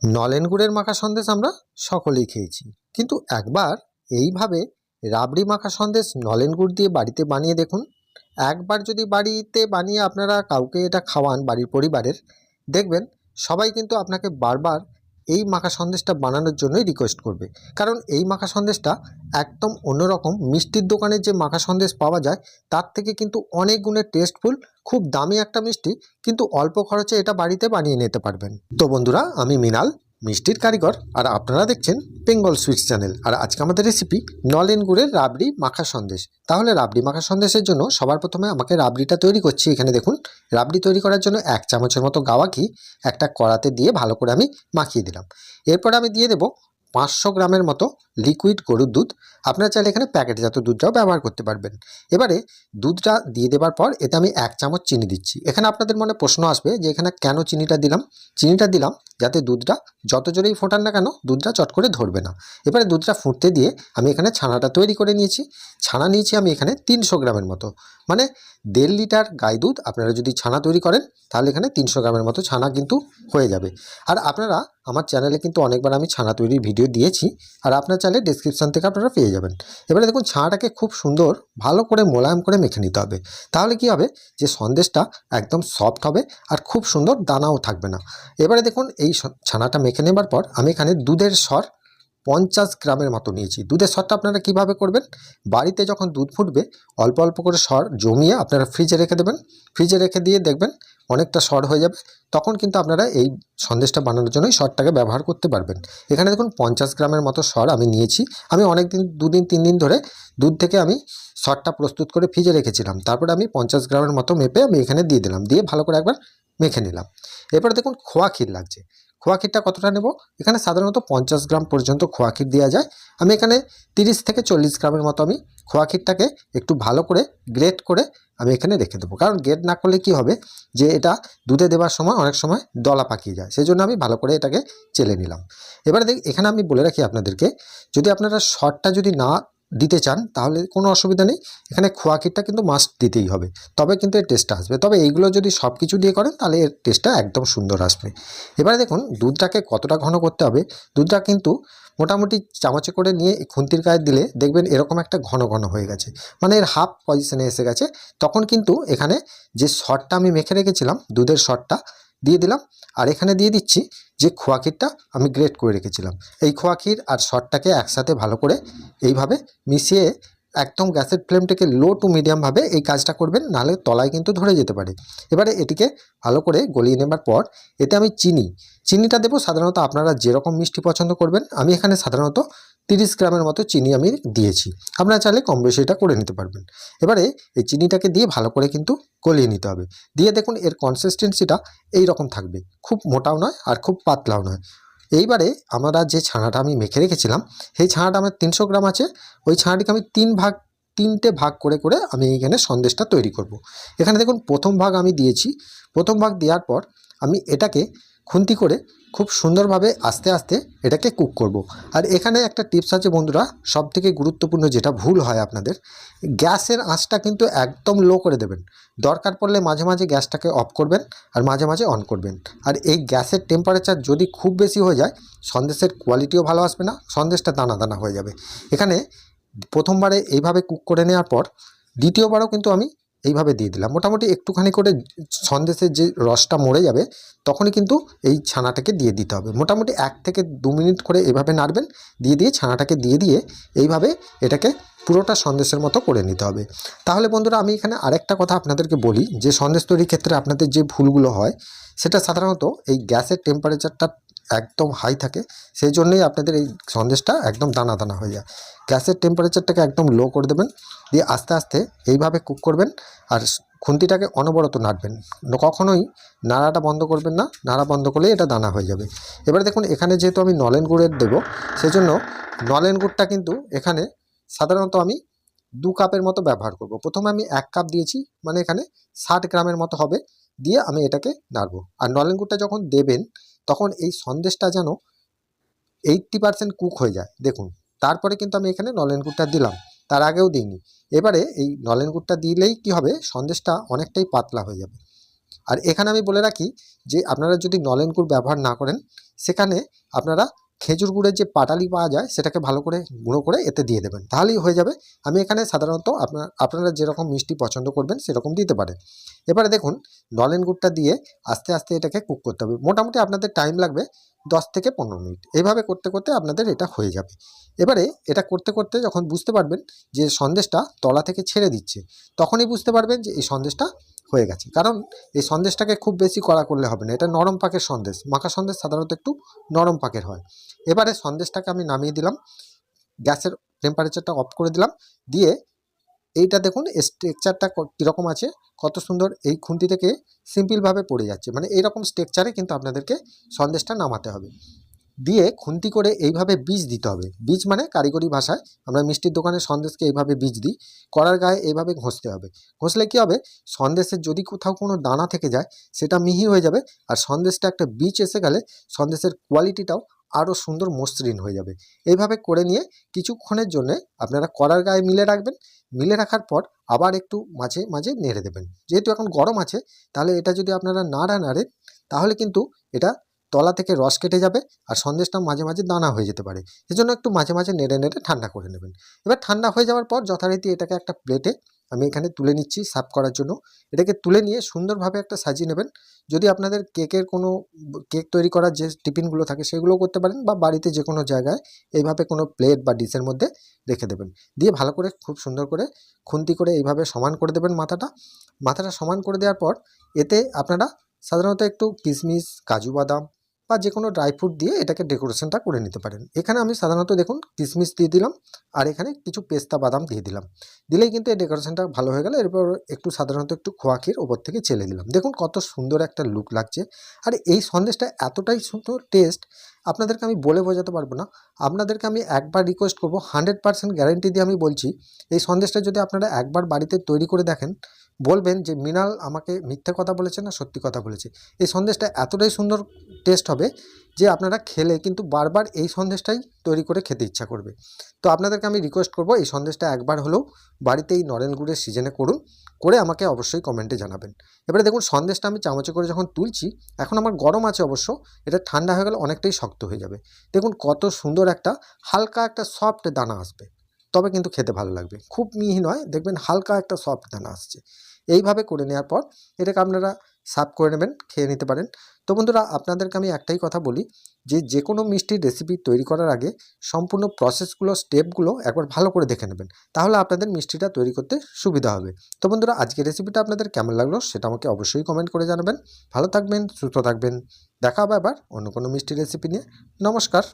নলেন গুড়ের মাখা সন্দেশ আমরা সকলেই খেয়েছি, কিন্তু একবার এইভাবে রাবড়ি মাখা সন্দেশ নলেন গুড় দিয়ে বাড়িতে বানিয়ে দেখুন। একবার যদি বাড়িতে বানিয়ে আপনারা কাউকে এটা খাওয়ান বাড়ির পরিবারের, দেখবেন সবাই কিন্তু আপনাকে বারবার এই মাখা সন্দেশটা বানানোর জন্যই রিকোয়েস্ট করবে। কারণ এই মাখা সন্দেশটা একদম অন্যরকম। মিষ্টির দোকানের যে মাখা সন্দেশ পাওয়া যায় তার থেকে কিন্তু অনেক গুণে টেস্টফুল, খুব দামি একটা মিষ্টি, কিন্তু অল্প খরচে এটা বাড়িতে বানিয়ে নিতে পারবেন। তো বন্ধুরা, আমি মৃণাল, মিষ্টির কারিগর, আর আপনারা দেখছেন বেঙ্গল সুইটস চ্যানেল। আর আজকে আমাদের রেসিপি নলেন গুড়ের রাবড়ি মাখা সন্দেশ। তাহলে রাবড়ি মাখা সন্দেশের জন্য সবার প্রথমে আমাকে রাবড়িটা তৈরি করছি। এখানে দেখুন, রাবড়ি তৈরি করার জন্য 1 চামচের মতো গাওয়া ঘি একটা কড়াতে দিয়ে ভালো করে আমি মাখিয়ে দিলাম। এরপর আমি দিয়ে দেবো 500 গ্রামের মতো লিকুইড গরুর দুধ। আপনারা চাইলে এখানে প্যাকেটজাত দুধটাও ব্যবহার করতে পারবেন। এবারে দুধটা দিয়ে দেওয়ার পর এতে আমি 1 চামচ চিনি দিচ্ছি। এখানে আপনাদের মনে প্রশ্ন আসবে যে এখানে কেন চিনিটা দিলাম। চিনিটা দিলাম যাতে দুধটা যত জোরেই ফোটান না কেন দুধটা চট করে ধরবে না। এবারে দুধটা ফুটতে দিয়ে আমি এখানে ছানাটা তৈরি করে নিয়েছি। ছানা নিয়েছি আমি এখানে 300 গ্রামের মতো, মানে 1.5 লিটার গাই দুধ। আপনারা যদি ছানা তৈরি করেন তাহলে এখানে 300 গ্রামের মতো ছানা কিন্তু হয়ে যাবে। আর আপনারা আমার চ্যানেলে কিন্তু অনেকবার আমি ছানা তৈরির ভিডিও দিয়েছি, আর আপনার চাইলে ডেসক্রিপশন থেকে আপনারা পেয়ে যাবেন। এবারে দেখুন, ছানাটাকে খুব সুন্দর ভালো করে মোলায়েম করে মেখে নিতে হবে। তাহলে কি হবে, যে সন্দেশটা একদম সফট হবে আর খুব সুন্দর দানাও থাকবে না। এবারে দেখুন, এই ছানাটা মেখে নেবার পর আমি এখানে দুধের সর 50 গ্রামের মতো নিয়েছি। দুধের সরটা আপনারা কিভাবে করবেন, বাড়িতে যখন দুধ ফুটবে অল্প অল্প করে সর জমিয়ে আপনারা ফ্রিজে রেখে দেবেন। ফ্রিজে রেখে দিয়ে দেখবেন অনেকটা সর হয়ে যাবে, তখন কিন্তু আপনারা এই সন্দেশটা বানানোর জন্য সরটাকে ব্যবহার করতে পারবেন। এখানে দেখুন 50 গ্রামের মতো সর আমি নিয়েছি। আমি অনেক দিন, 2 দিন 3 দিন ধরে দুধ থেকে আমি সরটা প্রস্তুত করে ফ্রিজে রেখেছিলাম। তারপরে আমি 50 গ্রামের মতো মেপে আমি এখানে দিয়ে দিলাম, দিয়ে ভালো করে একবার মেখে নিলাম। এরপরে দেখুন, খোয়া ক্ষীর লাগছে। খোয়া ক্ষীরটা কতটা নেব, এখানে সাধারণত 50 গ্রাম পর্যন্ত খোয়া ক্ষীর দেওয়া যায়। আমি এখানে 30 থেকে 40 গ্রামের মতো আমি খোয়া ক্ষীরটাকে একটু ভালো করে গ্রেট করে আমি এখানে রেখে দেবো। কারণ গ্রেট না করলে কি হবে, যে এটা দুধে দেওয়ার সময় অনেক সময় দলা পাকিয়ে যায়, সেই জন্য আমি ভালো করে এটাকে চেলে নিলাম। এবারে এখানে আমি বলে রাখি আপনাদেরকে, যদি আপনারা শর্টটা যদি না দিতে চান তাহলে কোনো অসুবিধা নেই, এখানে খোয়া ক্ষীরটা কিন্তু মাস্ট দিতেই হবে, তবে কিন্তু এর টেস্টটা আসবে। তবে এইগুলো যদি সব কিছু দিয়ে করেন তাহলে এর টেস্টটা একদম সুন্দর আসবে। এবারে দেখুন, দুধটাকে কতটা ঘন করতে হবে। দুধটা কিন্তু মোটামুটি চামচে করে নিয়ে খুন্তির গায়ে দিলে দেখবেন এরকম একটা ঘন ঘন হয়ে গেছে, মানে এর হাফ পজিশনে এসে গেছে। তখন কিন্তু এখানে যে সরটা আমি মেখে রেখেছিলাম, দুধের সরটা দিয়ে দিলাম। আর এখানে দিয়ে দিচ্ছি যে খোয়া ক্ষীরটা আমি গ্রেট করে রেখেছিলাম। এই খোয়া ক্ষীর আর সরটাকে একসাথে ভালো করে এইভাবে মিশিয়ে একদম গ্যাসের ফ্লেমটাকে লো টু মিডিয়ামভাবে এই কাজটা করবেন, নাহলে তলায় কিন্তু ধরে যেতে পারে। এবারে এটিকে ভালো করে গলিয়ে নেবার পর এতে আমি চিনিটা দেবো। সাধারণত আপনারা যেরকম মিষ্টি পছন্দ করবেন, আমি এখানে সাধারণত 30 গ্রামের মতো চিনি আমি দিয়েছি। আপনারা চাইলে কম বেশি এটা করে নিতে পারবেন। এবারে এই চিনিটাকে দিয়ে ভালো করে কিন্তু গলিয়ে নিতে হবে। দিয়ে দেখুন এর কনসিস্টেন্সিটা এই রকম থাকবে, খুব মোটাও নয় আর খুব পাতলাও নয়। এইবারে আমরা যে ছানাটা আমি মেখে রেখেছিলাম, সেই ছানাটা আমার 300 গ্রাম আছে। ওই ছানাটিকে আমি 3টে ভাগ করে করে আমি এখানে সন্দেশটা তৈরি করব। এখানে দেখুন প্রথম ভাগ আমি দিয়েছি। প্রথম ভাগ দেওয়ার পর আমি এটাকে খুন্তি করে খুব সুন্দরভাবে আস্তে আস্তে এটাকে কুক করব। আর এখানে একটা টিপস আছে বন্ধুরা, সবথেকে গুরুত্বপূর্ণ যেটা ভুল হয় আপনাদের, গ্যাসের আঁচটা কিন্তু একদম লো করে দেবেন। দরকার পড়লে মাঝে মাঝে গ্যাসটাকে অফ করবেন আর মাঝে মাঝে অন করবেন। আর এই গ্যাসের টেম্পারেচার যদি খুব বেশি হয়ে যায়, সন্দেশের কোয়ালিটিও ভালো আসবে না, সন্দেশটা দানা দানা হয়ে যাবে। এখানে প্রথমবারে এইভাবে কুক করে নেওয়ার পর দ্বিতীয়বারও কিন্তু আমি এইভাবে দিয়ে দিলাম। মোটামুটি একটুখানি করে সন্দেশের যে রসটা মরে যাবে, তখনই কিন্তু এই ছানাটাকে দিয়ে দিতে হবে। মোটামুটি 1 থেকে 2 মিনিট করে এভাবে নাড়বেন, দিয়ে ছানাটাকে দিয়ে এইভাবে এটাকে পুরোটা সন্দেশের মতো করে নিতে হবে। তাহলে বন্ধুরা, আমি এখানে আরেকটা কথা আপনাদেরকে বলি, যে সন্দেশ তৈরির ক্ষেত্রে আপনাদের যে ভুলগুলো হয়, সেটা সাধারণত এই গ্যাসের টেম্পারেচারটা একদম হাই থাকে, সেই জন্যই আপনাদের এই সন্দেশটা একদম দানা দানা হয়ে যায়। গ্যাসের টেম্পারেচারটাকে একদম লো করে দেবেন, দিয়ে আস্তে আস্তে এইভাবে কুক করবেন। আর খুন্তিটাকে অনবরত নাড়বেন, কখনোই নাড়াটা বন্ধ করবেন না, নাড়া বন্ধ করলেই এটা দানা হয়ে যাবে। এবারে দেখুন, এখানে যেহেতু আমি নলেন গুড়ের দেবো, সেজন্য নলেন গুড়টা কিন্তু এখানে সাধারণত আমি 2 কাপের মতো ব্যবহার করব। প্রথমে আমি 1 কাপ দিয়েছি, মানে এখানে 60 গ্রামের মতো হবে। দিয়ে আমি এটাকে নাড়বো। আর নলেন গুড়টা যখন দেবেন তখন এই সন্দেশটা যেন 80% কুক হয়ে যায় দেখুন। তারপরে কিন্তু আমি এখানে নলেন গুড়টা দিলাম, তার আগেও দিইনি। এবারে এই নলেন গুড়টা দিলেই কি হবে, সন্দেশটা অনেকটাই পাতলা হয়ে যাবে। আর এখানে আমি বলে রাখি যে আপনারা যদি নলেন গুড় ব্যবহার না করেন, সেখানে আপনারা খেজুর গুড়ের যে পাটালি পাওয়া যায় সেটাকে ভালো করে গুঁড়ো করে এতে দিয়ে দেবেন, তাহলেই হয়ে যাবে। আমি এখানে সাধারণত আপনারা যেরকম মিষ্টি পছন্দ করবেন সেরকম দিতে পারেন। এবারে দেখুন নলেন গুড়টা দিয়ে আস্তে আস্তে এটাকে কুক করতে হবে। মোটামুটি আপনাদের টাইম লাগবে 10 থেকে 15 মিনিট। এইভাবে করতে করতে আপনাদের এটা হয়ে যাবে। এবারে এটা করতে করতে যখন বুঝতে পারবেন যে সন্দেশটা তলা থেকে ছেড়ে দিচ্ছে, তখনই বুঝতে পারবেন যে এই সন্দেশটা হয়ে গেছে। কারণ এই সন্দেশটাকে খুব বেশি কড়া করলে হবে না, এটা নরম পাকের সন্দেশ। মাখা সন্দেশ সাধারণত একটু নরম পাকের হয়। এবারে সন্দেশটাকে আমি নামিয়ে দিলাম, গ্যাসের টেম্পারেচারটা অফ করে দিলাম, দিয়ে এইটা দেখুন স্ট্রাকচারটা কীরকম আছে, কত সুন্দর এই খুন্তি থেকে সিম্পলভাবে পড়ে যাচ্ছে। মানে এইরকম স্ট্রাকচারে কিন্তু আপনাদেরকে সন্দেশটা নামাতে হবে। দিয়ে খুন্তি করে এইভাবে বীজ দিতে হবে। বীজ মানে কারিগরি ভাষায় আমরা মিষ্টির দোকানে সন্দেশকে এইভাবে বীজ দিই, কড়ার গায়ে এইভাবে ঘষতে হবে। ঘষলে কী হবে, সন্দেশের যদি কোথাও কোনো দানা থেকে যায় সেটা মিহি হয়ে যাবে, আর সন্দেশটা একটা বীজ এসে গেলে সন্দেশের কোয়ালিটিটাও আরও সুন্দর মসৃণ হয়ে যাবে। এইভাবে করে নিয়ে কিছুক্ষণের জন্যে আপনারা কড়ার গায়ে মিলে রাখবেন। মিলে রাখার পর আবার একটু মাঝে মাঝে নেড়ে দেবেন। যেহেতু এখন গরম আছে, তাহলে এটা যদি আপনারা নাড়েন তাহলে কিন্তু এটা তলা থেকে রস কেটে যাবে, আর সন্দেশটা মাঝে মাঝে দানা হয়ে যেতে পারে। সেজন্য একটু মাঝে মাঝে নেড়ে নেড়ে ঠান্ডা করে নেবেন। এবার ঠান্ডা হয়ে যাওয়ার পর যথারীতি এটাকে একটা প্লেটে আমি এখানে তুলে নিচ্ছি সার্ভ করার জন্য। এটাকে তুলে নিয়ে সুন্দরভাবে একটা সাজিয়ে নেবেন। যদি আপনাদের কেকের কোনো কেক তৈরি করার যে টিফিনগুলো থাকে সেগুলোও করতে পারেন, বা বাড়িতে যে কোনো জায়গায় এইভাবে কোনো প্লেট বা ডিশের মধ্যে রেখে দেবেন। দিয়ে ভালো করে খুব সুন্দর করে খুন্তি করে এইভাবে সমান করে দেবেন মাথাটা সমান করে দেওয়ার পর এতে আপনারা সাধারণত একটু কিশমিশ, কাজু বাদাম বা যে কোনো ড্রাই ফ্রুট দিয়ে এটাকে ডেকোরেশনটা করে নিতে পারেন। এখানে আমি সাধারণত দেখুন কিশমিশ দিয়ে দিলাম, আর এখানে কিছু পেস্তা বাদাম দিয়ে দিলাম। দিলেই কিন্তু এই ডেকোরেশনটা ভালো হয়ে গেল। এরপর একটু সাধারণত একটু খোয়া ক্ষীর ওপর থেকে চেলে দিলাম। দেখুন কত সুন্দর একটা লুক লাগছে। আর এই সন্দেশটা এতটাই সুন্দর টেস্ট, আপনাদেরকে আমি বলে বোঝাতে পারবো না। আপনাদেরকে আমি একবার রিকোয়েস্ট করবো, 100% গ্যারেন্টি দিয়ে আমি বলছি, এই সন্দেশটা যদি আপনারা একবার বাড়িতে তৈরি করে দেখেন, বলবেন যে মৃণাল আমাকে মিথ্যে কথা বলেছে না সত্যি কথা বলেছে। এই সন্দেশটা এতটাই সুন্দর টেস্ট হবে যে আপনারা খেলে কিন্তু বারবার এই সন্দেশটাই তৈরি করে খেতে ইচ্ছা করবে। তো আপনাদেরকে আমি রিকোয়েস্ট করব এই সন্দেশটা একবার হলেও বাড়িতে এই নলেন গুড়ের সিজনে করুন, করে আমাকে অবশ্যই কমেন্টে জানাবেন। এবারে দেখুন সন্দেশটা আমি চামচে করে যখন তুলছি, এখন আমার গরম আছে অবশ্য, এটা ঠান্ডা হয়ে গেলে অনেকটাই শক্ত হয়ে যাবে। দেখুন কত সুন্দর একটা হালকা একটা সফট দানা আসবে, তবে কিন্তু খেতে ভালো লাগবে। খুব মিহি নয়, দেখবেন হালকা একটা সফট দানা আসছে। এইভাবে করে নেওয়ার পর এটাকে আপনারা সার্ভ করে নেবেন, খেয়ে নিতে পারেন। তো বন্ধুরা, আপনাদেরকে আমি একটাই কথা বলি যে যে কোনো মিষ্টির রেসিপি তৈরি করার আগে সম্পূর্ণ প্রসেসগুলো, স্টেপগুলো একবার ভালো করে দেখে নেবেন, তাহলে আপনাদের মিষ্টিটা তৈরি করতে সুবিধা হবে। তো বন্ধুরা, আজকের রেসিপিটা আপনাদের কেমন লাগলো সেটা আমাকে অবশ্যই কমেন্ট করে জানাবেন। ভালো থাকবেন, সুস্থ থাকবেন। দেখা হবে আবার অন্য কোনো মিষ্টি রেসিপি নিয়ে। নমস্কার।